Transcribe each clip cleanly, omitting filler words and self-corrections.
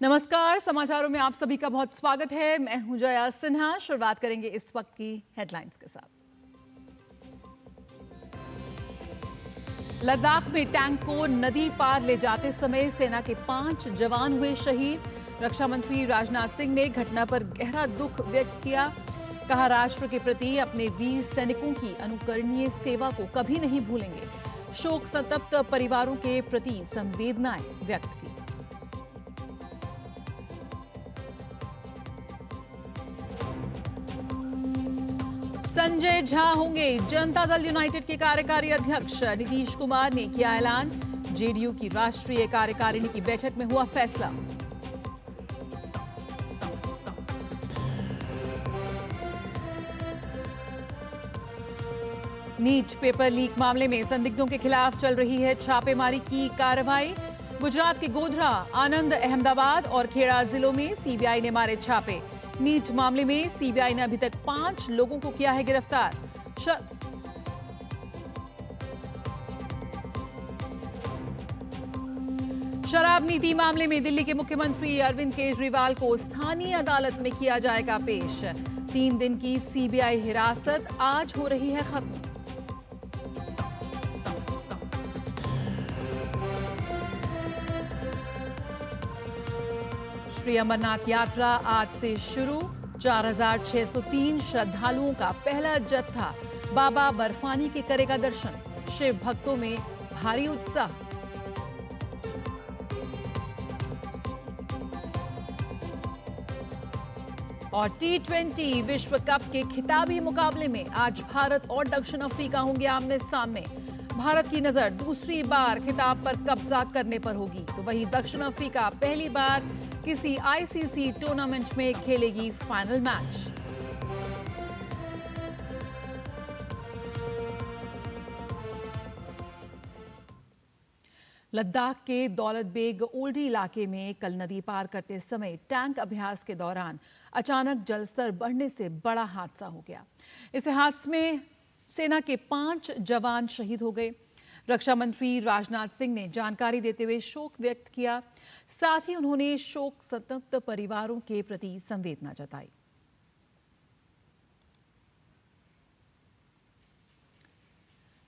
नमस्कार, समाचारों में आप सभी का बहुत स्वागत है। मैं हूं जया सिन्हा। शुरुआत करेंगे इस वक्त की हेडलाइंस के साथ। लद्दाख में टैंक को नदी पार ले जाते समय सेना के 5 जवान हुए शहीद। रक्षा मंत्री राजनाथ सिंह ने घटना पर गहरा दुख व्यक्त किया। कहा, राष्ट्र के प्रति अपने वीर सैनिकों की अनुकरणीय सेवा को कभी नहीं भूलेंगे। शोक संतप्त परिवारों के प्रति संवेदनाएं व्यक्त की। संजय झा होंगे जनता दल यूनाइटेड के कार्यकारी अध्यक्ष। नीतीश कुमार ने किया ऐलान। जेडीयू की राष्ट्रीय कार्यकारिणी की बैठक में हुआ फैसला। नीट पेपर लीक मामले में संदिग्धों के खिलाफ चल रही है छापेमारी की कार्रवाई। गुजरात के गोधरा, आनंद, अहमदाबाद और खेड़ा जिलों में सीबीआई ने मारे छापे। नीट मामले में सीबीआई ने अभी तक 5 लोगों को किया है गिरफ्तार। शराब नीति मामले में दिल्ली के मुख्यमंत्री अरविंद केजरीवाल को स्थानीय अदालत में किया जाएगा पेश। 3 दिन की सीबीआई हिरासत आज हो रही है खत्म। श्री अमरनाथ यात्रा आज से शुरू। 4,603 श्रद्धालुओं का पहला जत्था बाबा बर्फानी के करेगा दर्शन। शिव भक्तों में भारी उत्साह। और T20 विश्व कप के खिताबी मुकाबले में आज भारत और दक्षिण अफ्रीका होंगे आमने सामने। भारत की नजर दूसरी बार खिताब पर कब्जा करने पर होगी, तो वहीं दक्षिण अफ्रीका पहली बार किसी आईसीसी टूर्नामेंट में खेलेगी फाइनल मैच। लद्दाख के दौलत बेग ओल्डी इलाके में कल नदी पार करते समय टैंक अभ्यास के दौरान अचानक जलस्तर बढ़ने से बड़ा हादसा हो गया। इस हादसे में सेना के 5 जवान शहीद हो गए। रक्षा मंत्री राजनाथ सिंह ने जानकारी देते हुए शोक व्यक्त किया। साथ ही उन्होंने शोक संतप्त परिवारों के प्रति संवेदना जताई।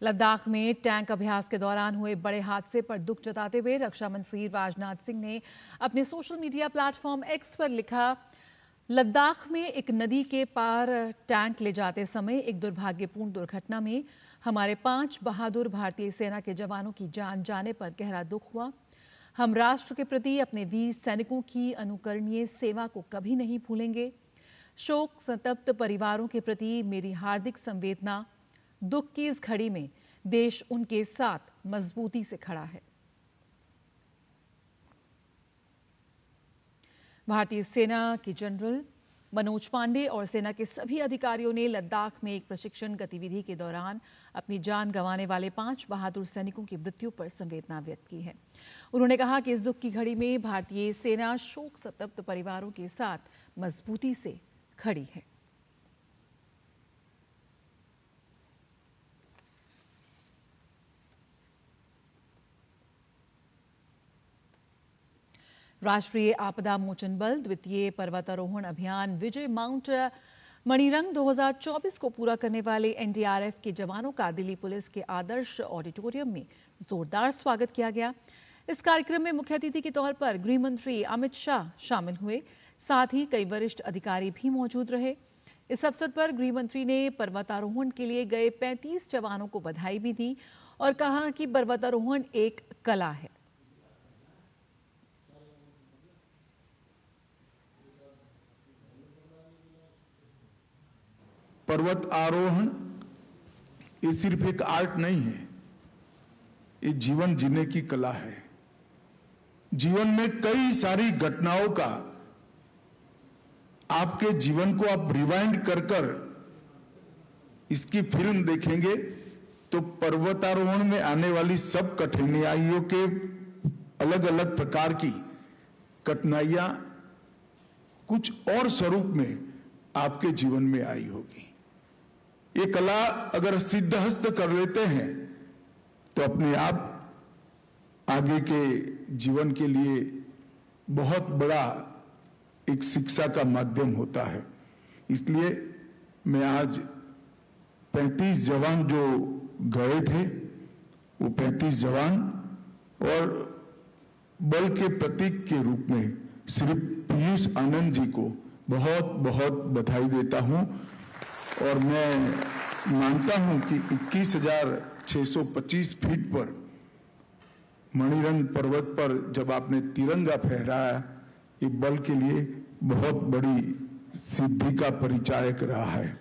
लद्दाख में टैंक अभ्यास के दौरान हुए बड़े हादसे पर दुख जताते हुए रक्षा मंत्री राजनाथ सिंह ने अपने सोशल मीडिया प्लेटफॉर्म एक्स पर लिखा, लद्दाख में एक नदी के पार टैंक ले जाते समय एक दुर्भाग्यपूर्ण दुर्घटना में हमारे 5 बहादुर भारतीय सेना के जवानों की जान जाने पर गहरा दुख हुआ। हम राष्ट्र के प्रति अपने वीर सैनिकों की अनुकरणीय सेवा को कभी नहीं भूलेंगे। शोक संतप्त परिवारों के प्रति मेरी हार्दिक संवेदना। दुख की इस घड़ी में देश उनके साथ मजबूती से खड़ा है। भारतीय सेना के जनरल मनोज पांडे और सेना के सभी अधिकारियों ने लद्दाख में एक प्रशिक्षण गतिविधि के दौरान अपनी जान गंवाने वाले 5 बहादुर सैनिकों की मृत्यु पर संवेदना व्यक्त की है। उन्होंने कहा कि इस दुख की घड़ी में भारतीय सेना शोक संतप्त परिवारों के साथ मजबूती से खड़ी है। राष्ट्रीय आपदा मोचन बल द्वितीय पर्वतारोहण अभियान विजय माउंट मणिरंग 2024 को पूरा करने वाले एनडीआरएफ के जवानों का दिल्ली पुलिस के आदर्श ऑडिटोरियम में जोरदार स्वागत किया गया। इस कार्यक्रम में मुख्य अतिथि के तौर पर गृह मंत्री अमित शाह शामिल हुए। साथ ही कई वरिष्ठ अधिकारी भी मौजूद रहे। इस अवसर पर गृह मंत्री ने पर्वतारोहण के लिए गए 35 जवानों को बधाई भी दी और कहा कि पर्वतारोहण एक कला है। पर्वत आरोहण ये सिर्फ एक आर्ट नहीं है, ये जीवन जीने की कला है। जीवन में कई सारी घटनाओं का आपके जीवन को आप रिवाइंड कर कर इसकी फिल्म देखेंगे तो पर्वतारोहण में आने वाली सब कठिनाइयों के अलग अलग प्रकार की कठिनाइयां कुछ और स्वरूप में आपके जीवन में आई होगी। ये कला अगर सिद्धहस्त कर लेते हैं तो अपने आप आगे के जीवन के लिए बहुत बड़ा एक शिक्षा का माध्यम होता है। इसलिए मैं आज 35 जवान जो गए थे, वो 35 जवान और बल के प्रतीक के रूप में श्री पीयूष आनंद जी को बहुत बहुत बधाई देता हूं। और मैं मानता हूं कि 21,625 फीट पर मणिरंग पर्वत पर जब आपने तिरंगा फहराया, ये बल के लिए बहुत बड़ी सिद्धि का परिचायक रहा है।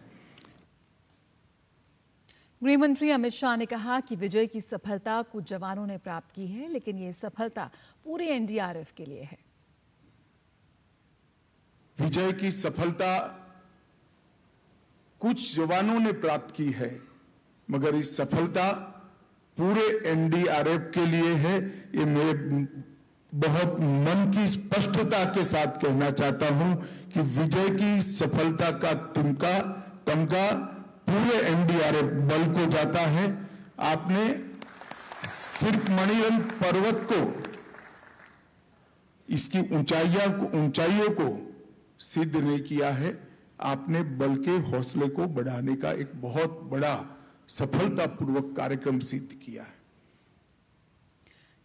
गृह मंत्री अमित शाह ने कहा कि विजय की सफलता कुछ जवानों ने प्राप्त की है, लेकिन ये सफलता पूरे एनडीआरएफ के लिए है। विजय की सफलता कुछ जवानों ने प्राप्त की है, मगर इस सफलता पूरे एनडीआरएफ के लिए है। ये मैं बहुत मन की स्पष्टता के साथ कहना चाहता हूं कि विजय की सफलता का तमगा पूरे एनडीआरएफ बल को जाता है। आपने सिर्फ मणिरंग पर्वत को, इसकी ऊंचाइयों को सिद्ध नहीं किया है, आपने बल के हौसले को बढ़ाने का एक बहुत बड़ा सफलतापूर्वक कार्यक्रम सिद्ध किया है।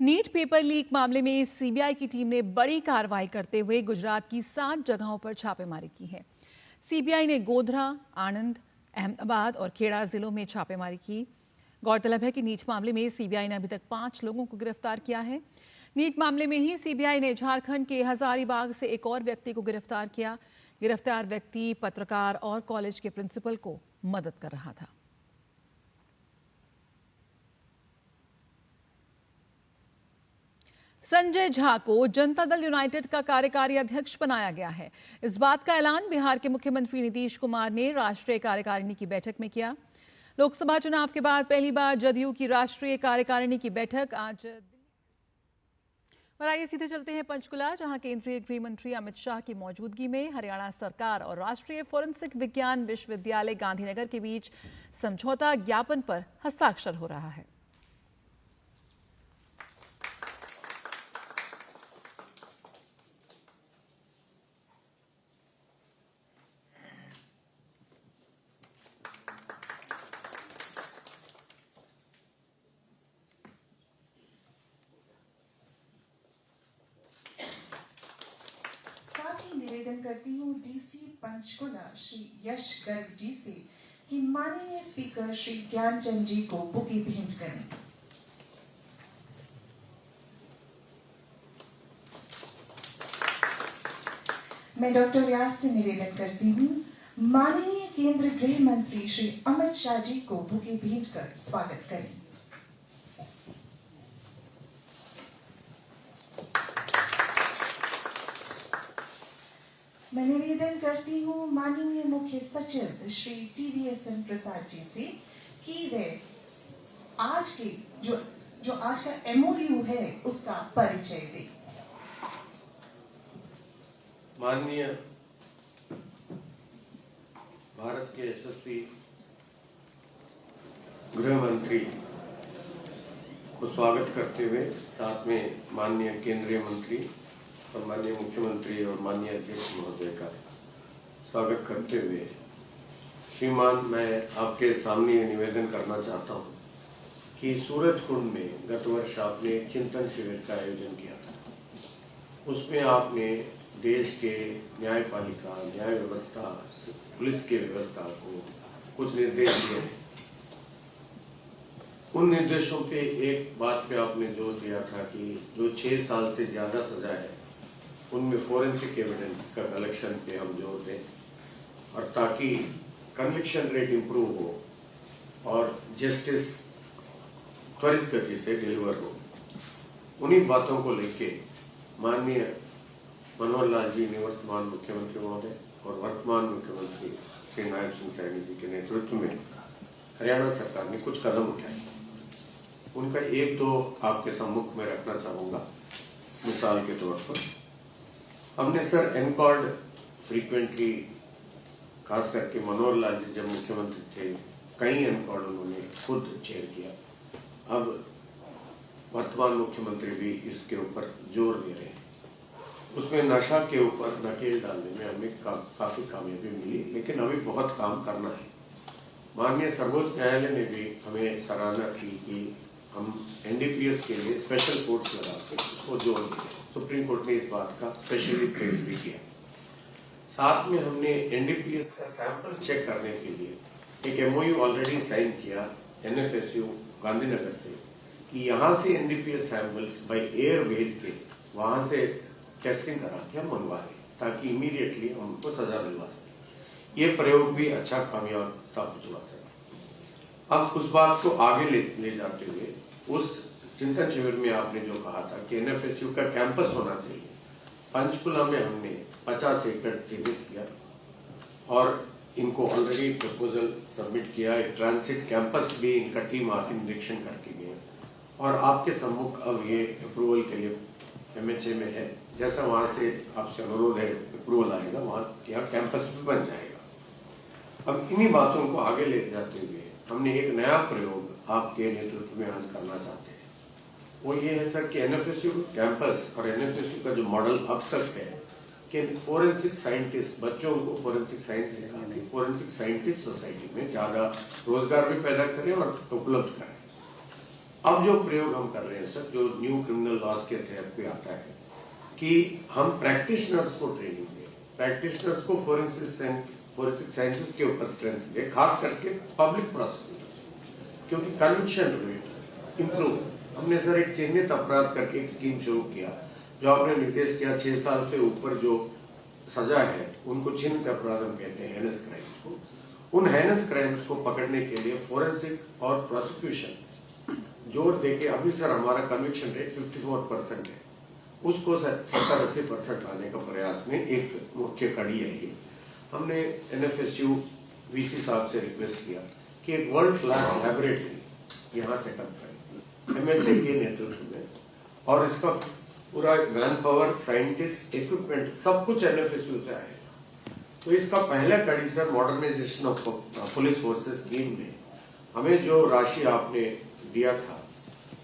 नीट पेपर लीक मामले में सीबीआई की टीम ने बड़ी कार्रवाई करते हुए गुजरात की 7 जगहों पर छापेमारी की है। सीबीआई ने गोधरा, आणंद, अहमदाबाद और खेड़ा जिलों में छापेमारी की। गौरतलब है कि नीट मामले में सीबीआई ने अभी तक 5 लोगों को गिरफ्तार किया है। नीट मामले में ही सीबीआई ने झारखंड के हजारीबाग से एक और व्यक्ति को गिरफ्तार किया। गिरफ्तार व्यक्ति पत्रकार और कॉलेज के प्रिंसिपल को मदद कर रहा था। संजय झा को जनता दल यूनाइटेड का कार्यकारी अध्यक्ष बनाया गया है। इस बात का ऐलान बिहार के मुख्यमंत्री नीतीश कुमार ने राष्ट्रीय कार्यकारिणी की बैठक में किया। लोकसभा चुनाव के बाद पहली बार जदयू की राष्ट्रीय कार्यकारिणी की बैठक आज। और आइए सीधे चलते हैं पंचकुला, जहां केंद्रीय गृह मंत्री अमित शाह की मौजूदगी में हरियाणा सरकार और राष्ट्रीय फोरेंसिक विज्ञान विश्वविद्यालय गांधीनगर के बीच समझौता ज्ञापन पर हस्ताक्षर हो रहा है। निवेदन करती हूँ डीसी पंचकुला श्री यश गर्ग जी से कि माननीय स्पीकर श्री ज्ञानचंद जी को बुके भेंट करें। मैं डॉक्टर व्यास से निवेदन करती हूँ माननीय केंद्रीय गृह मंत्री श्री अमित शाह जी को बुके भेंट कर स्वागत करें। मैं निवेदन करती हूँ माननीय मुख्य सचिव श्री टीवीएसएन प्रसाद जी से कि वे आज के जो आज का एमओयू है उसका परिचय दें। माननीय भारत के यशस्वी गृह मंत्री को स्वागत करते हुए साथ में माननीय केंद्रीय मंत्री और माननीय मुख्यमंत्री और माननीय अध्यक्ष महोदय का स्वागत करते हुए श्रीमान, मैं आपके सामने ये निवेदन करना चाहता हूँ कि सूरजकुंड में गत वर्ष आपने एक चिंतन शिविर का आयोजन किया था। उसमें आपने देश के न्यायपालिका, न्याय व्यवस्था, पुलिस की व्यवस्था को कुछ निर्देश दिए। उन निर्देशों पे एक बात पे आपने जोर दिया था कि जो 6 साल से ज्यादा सजा है उनमें फोरेंसिक एविडेंस का कलेक्शन पे हम जोर दें, और ताकि कन्विक्शन रेट इंप्रूव हो और जस्टिस त्वरित गति से डिलीवर हो। उन्हीं बातों को लेके माननीय मनोहर लाल जी, निवर्तमान मुख्यमंत्री महोदय और वर्तमान मुख्यमंत्री श्री नायब सिंह सैनी जी के नेतृत्व में हरियाणा सरकार ने कुछ कदम उठाए। उनका एक दो आपके सम्मुख में रखना चाहूंगा। मिसाल के तौर पर हमने सर एनकॉर्ड फ्रीक्वेंटली, खास करके मनोहर लाल जी जब मुख्यमंत्री थे, कई एनकॉर्ड उन्होंने खुद चेयर किया। अब वर्तमान मुख्यमंत्री भी इसके ऊपर जोर दे रहे हैं। उसमें नशा के ऊपर नकेल डालने में हमें काफी कामयाबी मिली, लेकिन अभी बहुत काम करना है। माननीय सर्वोच्च न्यायालय ने भी हमें सराहना की कि हम एनडीपीएस के लिए स्पेशल कोर्ट्स लगा के उसको जोड़ दिए। सुप्रीम कोर्ट ने इस बात का स्पेशली प्रेज भी किया। साथ में हमने एनडीपीएस का सैंपल चेक करने के लिए एक एमओयू ऑलरेडी साइन किया एनएफएसयू गांधीनगर से कि यहाँ से एनडीपीएस सैंपल्स बाय एयर भेज के वहां से टेस्टिंग करा के हम मंगवा लें, ताकि इमीडिएटली हम उनको सजा दिलवा सकें। ये प्रयोग भी अच्छा कामयाब साबित हुआ सर। अब उस बात को आगे ले जाते हुए उस चिंतन शिविर में आपने जो कहा था कि एनएफएसयू का कैंपस होना चाहिए, पंचकुला में हमने 50 एकड़ चिन्हित किया और इनको ऑलरेडी प्रपोजल सबमिट किया। एक ट्रांसिट कैंपस भी इनका टीम आके निरीक्षण करके गए और आपके सम्मुख अब ये अप्रूवल के लिए एमएचए में है। जैसा वहां से आपसे अनुरोध है अप्रूवल आएगा, वहां यहाँ कैंपस भी बन जाएगा। अब इन्हीं बातों को आगे ले जाते हुए हमने एक नया प्रयोग आपके नेतृत्व में आज करना चाहते हैं। वो ये है सर कि एनएफएसयू कैंपस और एनएफएसयू का जो मॉडल अब तक है कि फोरेंसिक साइंटिस्ट, बच्चों को फोरेंसिक साइंस सिखा के फोरेंसिक साइंटिस्ट सोसाइटी में ज्यादा रोजगार भी पैदा करें और उपलब्ध करें। अब जो प्रयोग हम कर रहे हैं सर, जो न्यू क्रिमिनल लॉज के तहत भी आता है कि हम प्रैक्टिशनर्स को ट्रेनिंग दें, प्रैक्टिशनर्स को फोरेंसिक साइंसेस के ऊपर स्ट्रेंथ दें, खास करके पब्लिक प्रोसिक्यूटर्स, क्योंकि कन्विक्शन रेट इंप्रूव। हमने सर एक चिन्हित अपराध करके एक स्कीम शुरू किया, जो आपने निर्देश किया 6 साल से ऊपर जो सजा है उनको चिन्हित अपराध हम कहते हैं, हेनस क्राइम्स को। उन हेनस क्राइम्स को पकड़ने के लिए फोरेंसिक और प्रोसिक्यूशन जोर देके अभी सर हमारा कन्विक्शन रेट 54% है, उसको 70-80% लाने का प्रयास में एक मुख्य कड़ी है ये। हमने एनएफएसयू वीसी साहब से रिक्वेस्ट किया कि एक वर्ल्ड क्लास लैबोरेटरी यहाँ सेटअप करें एमएचए के नेतृत्व में, और इसका पूरा मैन पावर, साइंटिस्ट, इक्विपमेंट सब कुछ एनएफएसयू से आएगा। तो इसका पहला कड़ी sir modernisation of police forces scheme में हमें जो राशि आपने दिया था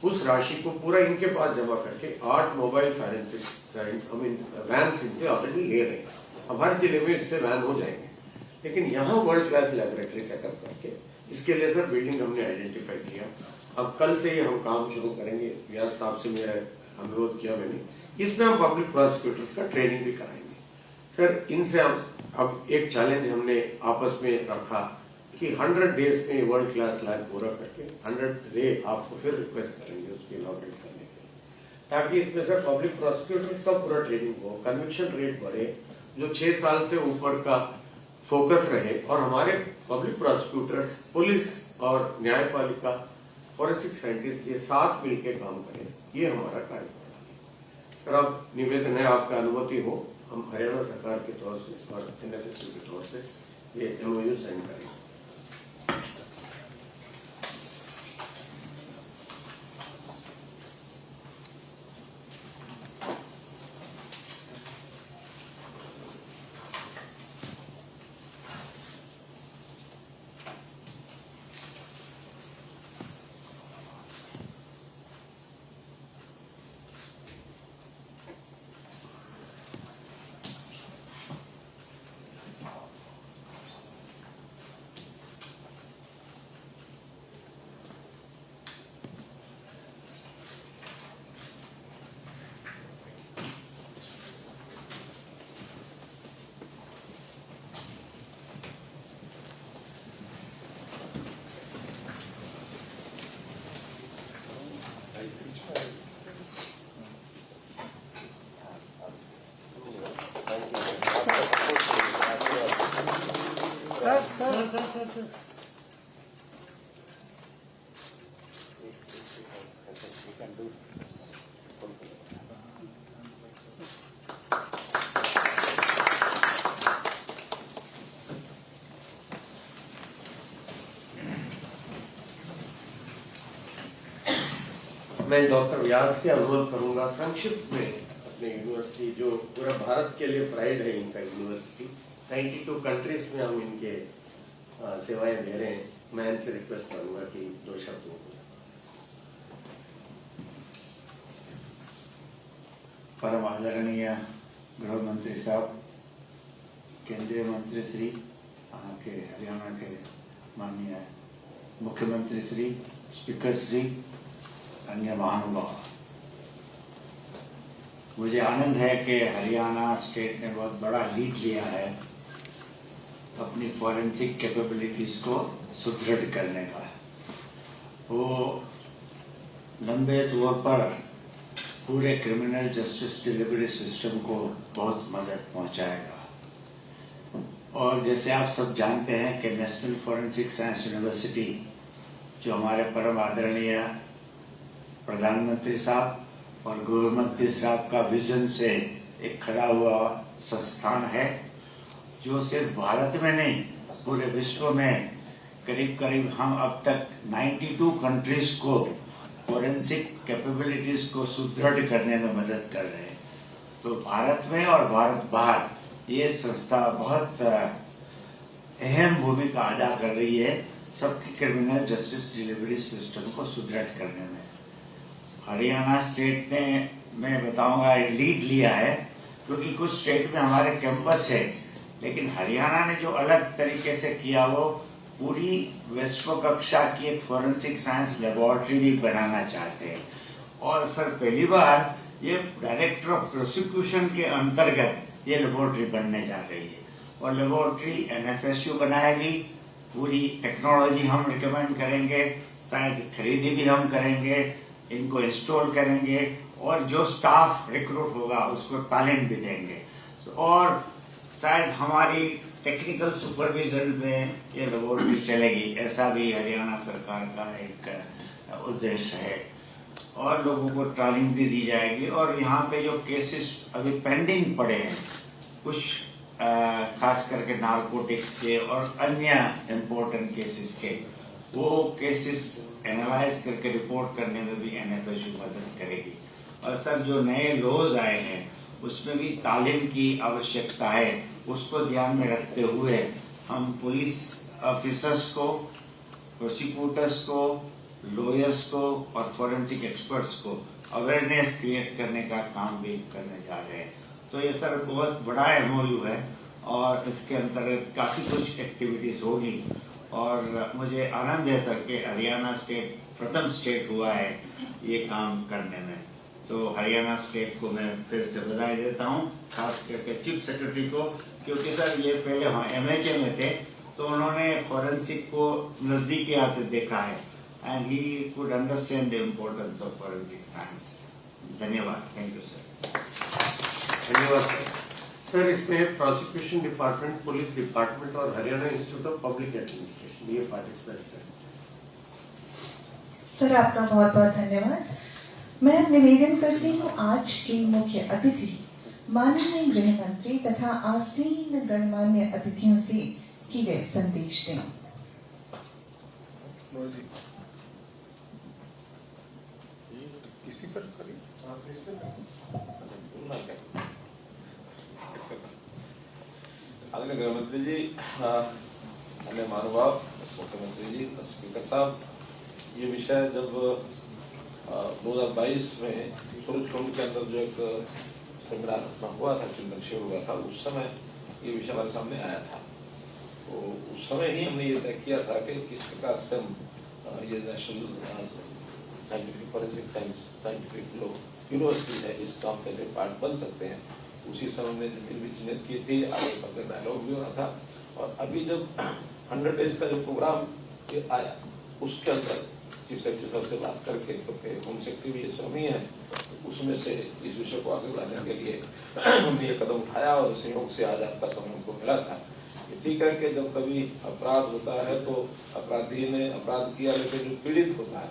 उस राशि को पूरा इनके पास जमा करके 8 मोबाइल फॉरेंसिक साइंस वैन इनसे ऑलरेडी ले रहे हैं। अब हर जिले में इससे वैन हो जाएंगे, लेकिन यहाँ वर्ल्ड क्लास लैबोरेटरी सेटअप करके इसके लिए सर बिल्डिंग हमने आइडेंटिफाई किया। अब कल से ही हम काम शुरू करेंगे। व्यास साहब से मेरा अनुरोध किया मैंने, इसमें हम पब्लिक प्रोसिक्यूटर्स का ट्रेनिंग भी कराएंगे सर। इनसे हम अब एक चैलेंज हमने आपस में रखा कि 100 डेज में वर्ल्ड क्लास लैब पूरा करके 100 डे आपको फिर रिक्वेस्ट करेंगे उसकी लॉगिन करने के लिए, ताकि इसमें सर पब्लिक प्रोसिक्यूटर्स का पूरा ट्रेनिंग हो, कन्विक्शन रेट बढ़े, जो 6 साल से ऊपर का फोकस रहे, और हमारे पब्लिक प्रोसिक्यूटर्स, पुलिस और न्यायपालिका, फोरेंसिक साइंटिस्ट ये साथ मिलकर काम करें। ये हमारा कार्यक्रम सर। अब निवेदन है आपका अनुमति हो, हम हरियाणा सरकार के तौर से और एनएफएसयू के तौर से ये एमओयू साइन करेंगे। सर मैं डॉक्टर व्यास से अनुरोध करूंगा संक्षिप्त में अपने यूनिवर्सिटी, जो पूरा भारत के लिए प्राइड है इनका यूनिवर्सिटी, 92 कंट्रीज में हम इनके सेवाएं दे रहे हैं, मैं इनसे रिक्वेस्ट करूंगा कि 2 शब्द बोलें। परम आदरणीय गृह मंत्री साहब, केंद्रीय मंत्री श्री, यहाँ के हरियाणा के माननीय मुख्यमंत्री श्री, स्पीकर श्री, अन्य महानुभाव, मुझे आनंद है कि हरियाणा स्टेट ने बहुत बड़ा लीड लिया है अपनी फॉरेंसिक कैपेबिलिटीज को सुदृढ़ करने का। वो लंबे तौर पर पूरे क्रिमिनल जस्टिस डिलीवरी सिस्टम को बहुत मदद पहुंचाएगा। और जैसे आप सब जानते हैं कि नेशनल फॉरेंसिक साइंस यूनिवर्सिटी, जो हमारे परम आदरणीय प्रधानमंत्री साहब और गृह मंत्री साहब का विजन से एक खड़ा हुआ संस्थान है, जो सिर्फ भारत में नहीं पूरे विश्व में करीब करीब हम अब तक 92 कंट्रीज को फॉरेंसिक कैपेबिलिटीज को सुदृढ़ करने में मदद कर रहे हैं। तो भारत में और भारत बाहर ये संस्था बहुत अहम भूमिका अदा कर रही है सबकी क्रिमिनल जस्टिस डिलीवरी सिस्टम को सुदृढ़ करने में। हरियाणा स्टेट ने, मैं बताऊंगा, लीड लिया है, क्योंकि कुछ स्टेट में हमारे कैंपस है, लेकिन हरियाणा ने जो अलग तरीके से किया वो पूरी विश्व कक्षा की एक फॉरेंसिक साइंस लेबोरेटरी भी बनाना चाहते हैं। और सर पहली बार ये डायरेक्टर ऑफ प्रोसिक्यूशन के अंतर्गत ये लेबोरेटरी बनने जा रही है। और लेबोरेटरी NFSU बनाएगी, पूरी टेक्नोलॉजी हम रिकमेंड करेंगे, शायद खरीदी भी हम करेंगे, इनको इंस्टॉल करेंगे और जो स्टाफ रिक्रूट होगा उसको तालीम भी देंगे। और शायद हमारी टेक्निकल सुपरविजन में ये लेबोरेटरी चलेगी, ऐसा भी हरियाणा सरकार का एक उद्देश्य है। और लोगों को ट्रेनिंग भी दी जाएगी। और यहाँ पे जो केसेस अभी पेंडिंग पड़े हैं, कुछ खास करके नारकोटिक्स के और अन्य इम्पोर्टेंट केसेस के, वो केसेस एनालाइज करके रिपोर्ट करने में भी NFSU मदद करेगी। और सर जो नए लॉज आए हैं उसमें भी तालीम की आवश्यकता है, उसको ध्यान में रखते हुए हम पुलिस ऑफिसर्स को, प्रोसिक्यूटर्स को, लॉयर्स को और फॉरेंसिक एक्सपर्ट्स को अवेयरनेस क्रिएट करने का काम भी करने जा रहे हैं। तो ये सर बहुत बड़ा MOU है और इसके अंतर्गत काफ़ी कुछ एक्टिविटीज़ होगी। और मुझे आनंद है सर कि हरियाणा स्टेट प्रथम स्टेट हुआ है ये काम करने में। तो हरियाणा स्टेट को मैं फिर से बधाई देता हूँ, खास करके चीफ सेक्रेटरी को, क्योंकि सर ये पहले वहाँ MHA में थे तो उन्होंने फॉरेंसिक को नज़दीकी हाथ से देखा है and he could understand the importance of forensic science. धन्यवाद। Thank you sir. धन्यवाद सर। इसमें प्रोसिक्यूशन डिपार्टमेंट, पुलिस डिपार्टमेंट और Haryana institute of public administration ये पार्टिसिपेंट हैं। सर आपका बहुत बहुत धन्यवाद। मैं निवेदन करती हूँ आज के मुख्य अतिथि माननीय गृह मंत्री तथा आसीन गणमान्य अतिथियों से कि वे संदेश दें। इसी पर आदरणीय गृह मंत्री जी, अन्य महानुभाव, मुख्यमंत्री जी, स्पीकर साहब, ये विषय जब 2022 में सूरजकुंड के अंदर जो एक सेमिनार हुआ था, चिंतन शिविर हुआ था, उस समय ये विषय हमारे सामने आया था। तो उस समय ही हमने ये तय किया था कि किस प्रकार से हम ये national scientific forensic science scientific university है, इसका हम कैसे पार्ट बन सकते हैं। उसी समय हमने नीति भी चिन्हित की थी, आगे पर डायलॉग भी होना था। और अभी जब 100 डेज का जो प्रोग्राम आया उसके अंदर चीफ सेक्रेटरी साहब से बात करके, क्योंकि होम सेक्रेटरी भी ये स्वामी है, तो उसमें से इस विषय को आगे बढ़ाने के लिए हमने ये कदम उठाया और संयोग से आज आपका समय हमको मिला था। ये ठीक है कि जब कभी अपराध होता है तो अपराधी ने अपराध किया, लेकिन जो पीड़ित होता है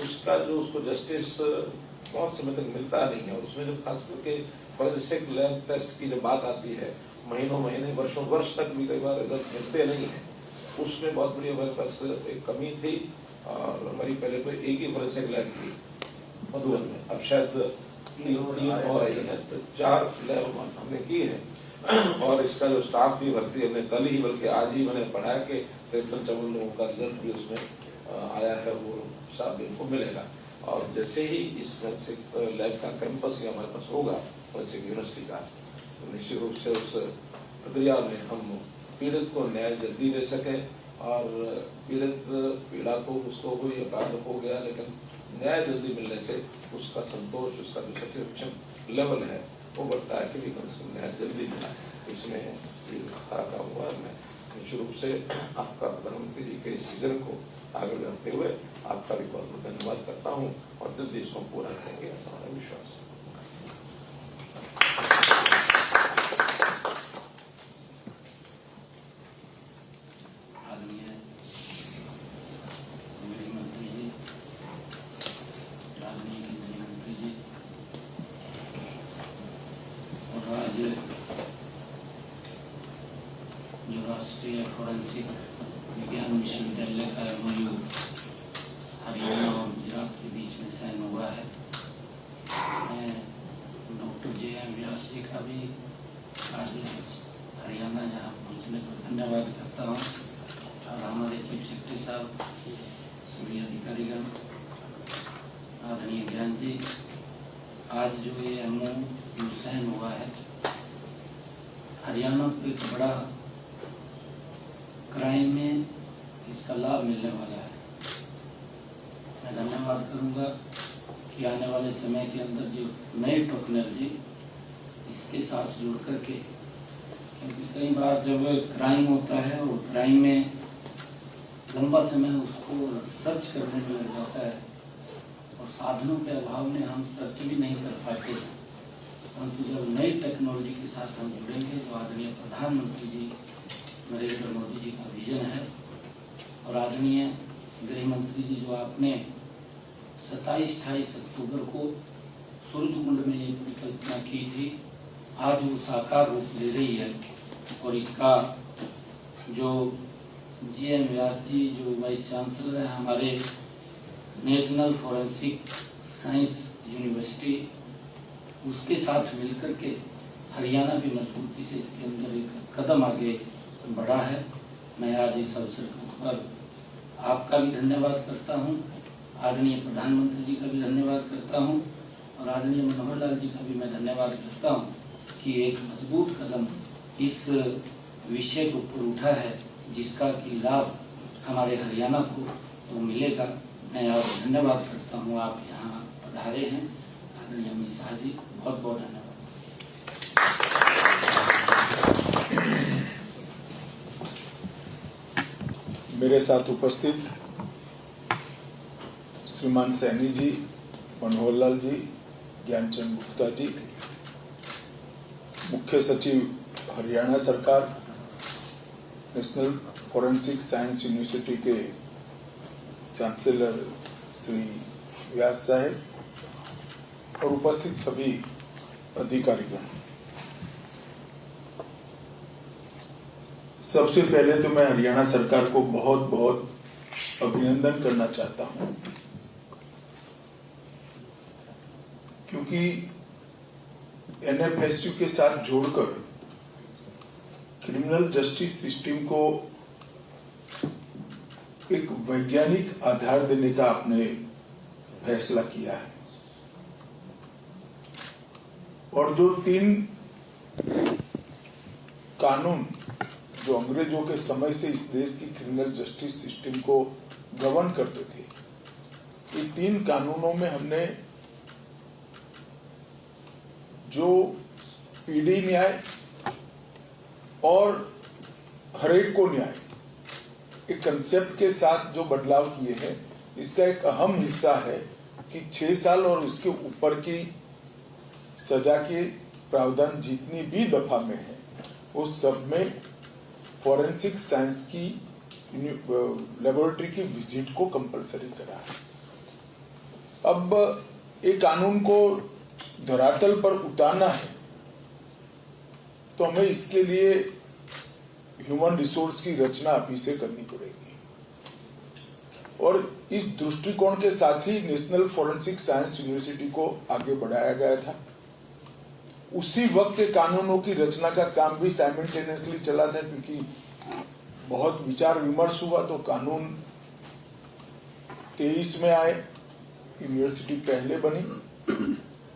उसका जो उसको जस्टिस बहुत समय तक मिलता नहीं है। उसमें जो खास करके फॉरेंसिक लैब टेस्ट की जो बात आती है, महीनों महीने वर्षों वर्ष तक भी कई बार रिजल्ट मिलते नहीं है, उसमें बहुत बड़ी हमारे पास एक कमी थी। और हमारी पहले कोई एक ही फॉरेंसिक लैब थी मधुबन में, अब शायद 3 और आई है, तो 4 लैब हमने की है। और इसका जो स्टाफ भी भर्ती हमने कल ही, बल्कि आज ही मैंने पढ़ा कि 53 लोगों का रिजल्ट भी उसमें आया है, वो 7 दिन को मिलेगा। और जैसे ही इस फॉरेंसिक लैब का कैंपस ही हमारे पास होगा फॉरेंसिक यूनिवर्सिटी का, निश्चित रूप से उस प्रक्रिया में हम पीड़ित को न्याय जल्दी दे सकें और पीड़ित पीड़ा को उसको कोई अपराध हो गया लेकिन न्याय जल्दी मिलने से उसका संतोष, उसका जो सेटिस्फेक्शन लेवल है वो बढ़ता है कि भी कम से कम न्याय जल्दी मिला। इसमें खरा काम हुआ। मैं निश्चित रूप से आपका प्रधानमंत्री जी के इस विजन को आगे बढ़ाते हुए आपका भी बहुत बहुत धन्यवाद करता हूँ और जल्दी इसको पूरा करेंगे ऐसा हमारा विश्वास है। जो राष्ट्रीय फोरेंसिक विज्ञान विश्वविद्यालय का MOU हरियाणा और गुजरात के बीच में साइन हुआ है। मैं डॉक्टर JM व्यास जी का भी आज हरियाणा यहाँ पहुँचने पर धन्यवाद करता हूँ और हमारे चीफ सेक्रेटरी साहब, सभी अधिकारीगण, आदरणीय ज्ञान जी, आज जो ये MOU साइन हुआ है हरियाणा को एक बड़ा क्राइम में इसका लाभ मिलने वाला है। मैं धन्यवाद करूंगा कि आने वाले समय के अंदर जो नई टेक्नोलॉजी इसके साथ जोड़ करके, क्योंकि कई बार जब क्राइम होता है और क्राइम में लंबा समय उसको सर्च करने में लग जाता है और साधनों के अभाव में हम सर्च भी नहीं कर पाते, परंतु जब नई टेक्नोलॉजी के साथ हम जुड़ेंगे, जो आदरणीय प्रधानमंत्री जी नरेंद्र मोदी जी का विजन है और आदरणीय गृह मंत्री जी जो आपने 27-28 अक्टूबर को सूरजकुंड में ये परिकल्पना की थी, आज वो साकार रूप ले रही है। और इसका जो JM व्यास जी जो वाइस चांसलर है हमारे नेशनल फोरेंसिक साइंस यूनिवर्सिटी, उसके साथ मिलकर के हरियाणा भी मजबूती से इसके अंदर एक कदम आगे बढ़ा है। मैं आज इस अवसर पर आपका भी धन्यवाद करता हूं, आदरणीय प्रधानमंत्री जी का भी धन्यवाद करता हूं और आदरणीय मनोहर लाल जी का भी मैं धन्यवाद करता हूं कि एक मजबूत कदम इस विषय के ऊपर उठा है जिसका कि लाभ हमारे हरियाणा को तो मिलेगा। मैं और धन्यवाद करता हूं, आप यहाँ पधारे हैं आदरणीय अमित शाह जी, बहुत बहुत धन्यवाद। मेरे साथ उपस्थित श्रीमान सैनी जी, मनोहर लाल जी, ज्ञानचंद गुप्ता जी, मुख्य सचिव हरियाणा सरकार, नेशनल फोरेंसिक साइंस यूनिवर्सिटी के चांसलर श्री व्यास साहब और उपस्थित सभी अधिकारीगण, सबसे पहले तो मैं हरियाणा सरकार को बहुत बहुत अभिनंदन करना चाहता हूं, क्योंकि NFSU के साथ जोड़कर क्रिमिनल जस्टिस सिस्टम को एक वैज्ञानिक आधार देने का आपने फैसला किया है और जो 3 कानून जो अंग्रेजों के समय से इस देश की क्रिमिनल जस्टिस सिस्टम को गवर्न करते थे, ये 3 कानूनों में हमने जो पीढ़ी न्याय और हरेक को न्याय एक कंसेप्ट के साथ जो बदलाव किए हैं, इसका एक अहम हिस्सा है कि 6 साल और उसके ऊपर की सजा के प्रावधान जितनी भी दफा में है उस सब में फॉरेंसिक साइंस की लेबोरेटरी की विजिट को कंपलसरी करा है। अब एक कानून को धरातल पर उतारना है तो हमें इसके लिए ह्यूमन रिसोर्स की रचना अभी से करनी पड़ेगी और इस दृष्टिकोण के साथ ही नेशनल फोरेंसिक साइंस यूनिवर्सिटी को आगे बढ़ाया गया था। उसी वक्त के कानूनों की रचना का काम भी साइमल्टेनियसली चला था, क्योंकि बहुत विचार विमर्श हुआ तो कानून 23 में आए, यूनिवर्सिटी पहले बनी,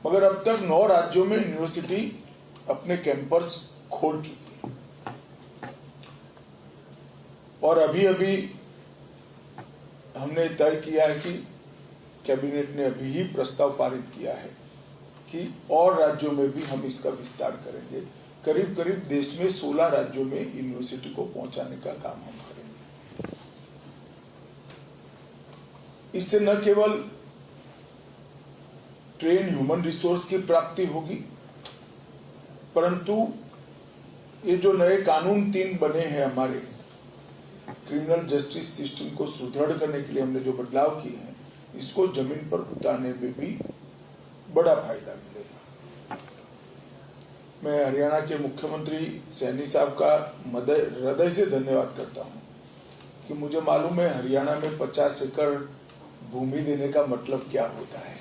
मगर अब तक 9 राज्यों में यूनिवर्सिटी अपने कैंपस खोल चुकी है और अभी अभी हमने तय किया है कि कैबिनेट ने अभी ही प्रस्ताव पारित किया है कि और राज्यों में भी हम इसका विस्तार करेंगे। करीब करीब देश में 16 राज्यों में यूनिवर्सिटी को पहुंचाने का काम हम करेंगे। इससे न केवल ट्रेन ह्यूमन रिसोर्स की प्राप्ति होगी, परंतु ये जो नए कानून 3 बने हैं हमारे क्रिमिनल जस्टिस सिस्टम को सुदृढ़ करने के लिए हमने जो बदलाव किए हैं, इसको जमीन पर उतारने में भी बड़ा फायदा मिलेगा। मैं हरियाणा के मुख्यमंत्री सैनी साहब का हृदय से धन्यवाद करता हूं कि मुझे मालूम है हरियाणा में 50 एकड़ भूमि देने का मतलब क्या होता है।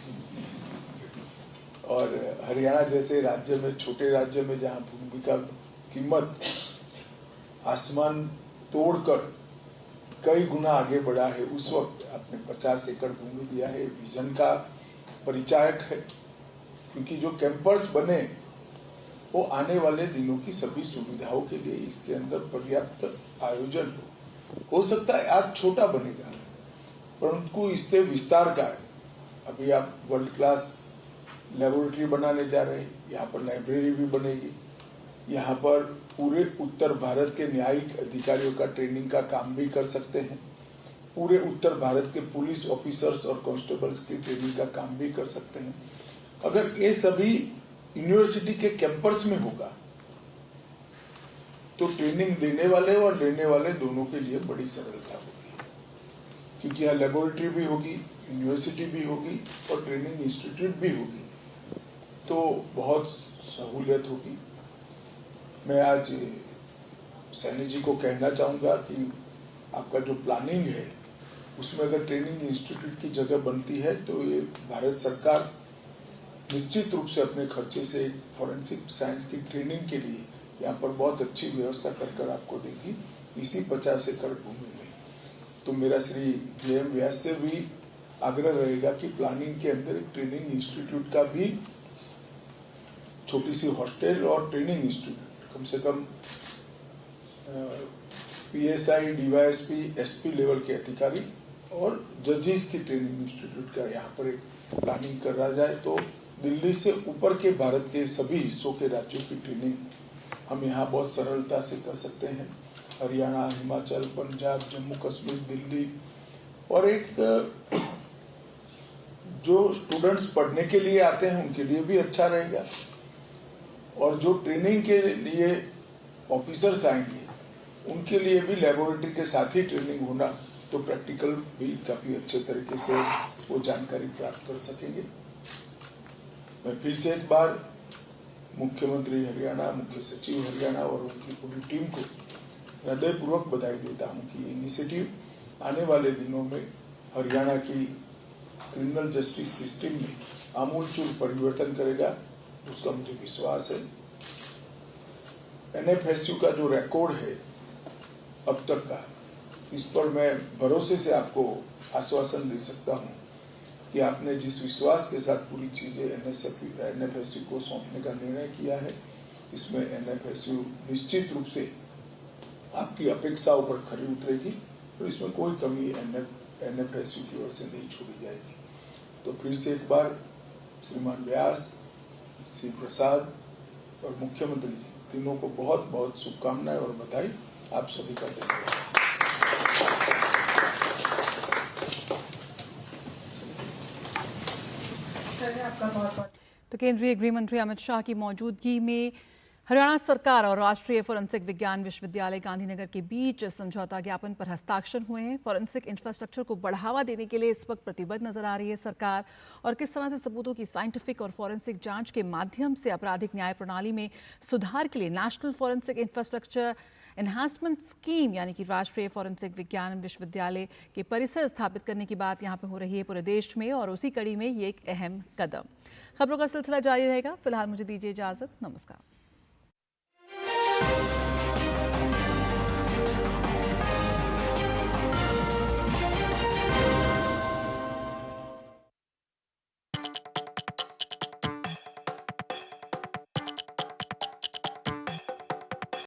और हरियाणा जैसे राज्य में, छोटे राज्य में, जहां भूमि का कीमत आसमान तोड़कर कई गुना आगे बढ़ा है, उस वक्त आपने 50 एकड़ भूमि दिया है। विजन का परिचायक है, क्योंकि जो कैंपस बने वो आने वाले दिनों की सभी सुविधाओं के लिए इसके अंदर पर्याप्त आयोजन हो सकता है आज छोटा बनेगा, परंतु इससे विस्तार का है। अभी आप वर्ल्ड क्लास लेबोरेटरी बनाने जा रहे हैं, यहाँ पर लाइब्रेरी भी बनेगी, यहाँ पर पूरे उत्तर भारत के न्यायिक अधिकारियों का ट्रेनिंग का काम भी कर सकते हैं, पूरे उत्तर भारत के पुलिस ऑफिसर्स और कांस्टेबल्स की ट्रेनिंग का काम भी कर सकते हैं। अगर ये सभी यूनिवर्सिटी के कैंपस में होगा तो ट्रेनिंग देने वाले और लेने वाले दोनों के लिए बड़ी सरलता होगी, क्योंकि यहाँ लेबोरेटरी भी होगी, यूनिवर्सिटी भी होगी और ट्रेनिंग इंस्टीट्यूट भी होगी, तो बहुत सहूलियत होगी। मैं आज सैनी जी को कहना चाहूंगा कि आपका जो प्लानिंग है उसमें अगर ट्रेनिंग इंस्टीट्यूट की जगह बनती है तो ये भारत सरकार निश्चित रूप से अपने खर्चे से फॉरेंसिक साइंस की ट्रेनिंग के लिए यहाँ पर बहुत अच्छी व्यवस्था कर आपको देगी, इसी 50 एकड़ भूमि में। तो मेरा श्री JM व्यास से भी आग्रह रहेगा कि प्लानिंग के अंदर एक ट्रेनिंग इंस्टीट्यूट का भी, छोटी सी हॉस्टल और ट्रेनिंग इंस्टीट्यूट, कम से कम PSI, DYSP, SP लेवल के अधिकारी और जजेस की ट्रेनिंग इंस्टीट्यूट का यहाँ पर एक प्लानिंग करा जाए तो दिल्ली से ऊपर के भारत के सभी हिस्सों के राज्यों की ट्रेनिंग हम यहाँ बहुत सरलता से कर सकते हैं। हरियाणा, हिमाचल, पंजाब, जम्मू कश्मीर, दिल्ली, और एक जो स्टूडेंट्स पढ़ने के लिए आते हैं उनके लिए भी अच्छा रहेगा, और जो ट्रेनिंग के लिए ऑफिसर्स आएंगे उनके लिए भी लेबोरेटरी के साथ ही ट्रेनिंग होना, तो प्रैक्टिकल भी काफी अच्छे तरीके से वो जानकारी प्राप्त कर सकेंगे। मैं फिर से एक बार मुख्यमंत्री हरियाणा, मुख्य सचिव हरियाणा और उनकी पूरी टीम को हृदयपूर्वक बधाई देता हूं कि इनिशिएटिव आने वाले दिनों में हरियाणा की क्रिमिनल जस्टिस सिस्टम में आमूलचूल परिवर्तन करेगा, उसका मुझे विश्वास है। NFSU का जो रिकॉर्ड है अब तक का, इस पर मैं भरोसे से आपको आश्वासन दे सकता हूं कि आपने जिस विश्वास के साथ पूरी चीजें NFSU को सौंपने का निर्णय किया है, इसमें NFSU निश्चित रूप से आपकी अपेक्षाओं पर खरी उतरेगी और इसमें कोई कमी NFSU की ओर से नहीं छोड़ी जाएगी। तो फिर से एक बार श्रीमान व्यास, श्री प्रसाद और मुख्यमंत्री जी तीनों को बहुत बहुत शुभकामनाएं और बधाई। आप सभी का धन्यवाद। तो केंद्रीय गृह मंत्री अमित शाह की मौजूदगी में हरियाणा सरकार और राष्ट्रीय फोरेंसिक विज्ञान विश्वविद्यालय गांधीनगर के बीच समझौता ज्ञापन पर हस्ताक्षर हुए हैं। फोरेंसिक इंफ्रास्ट्रक्चर को बढ़ावा देने के लिए इस वक्त प्रतिबद्ध नजर आ रही है सरकार, और किस तरह से सबूतों की साइंटिफिक और फोरेंसिक जांच के माध्यम से आपराधिक न्याय प्रणाली में सुधार के लिए national forensic infrastructure enhancement scheme यानी कि राष्ट्रीय फोरेंसिक विज्ञान विश्वविद्यालय के परिसर स्थापित करने की बात यहाँ पे हो रही है पूरे देश में, और उसी कड़ी में ये एक अहम कदम। खबरों का सिलसिला जारी रहेगा। फिलहाल मुझे दीजिए इजाजत। नमस्कार।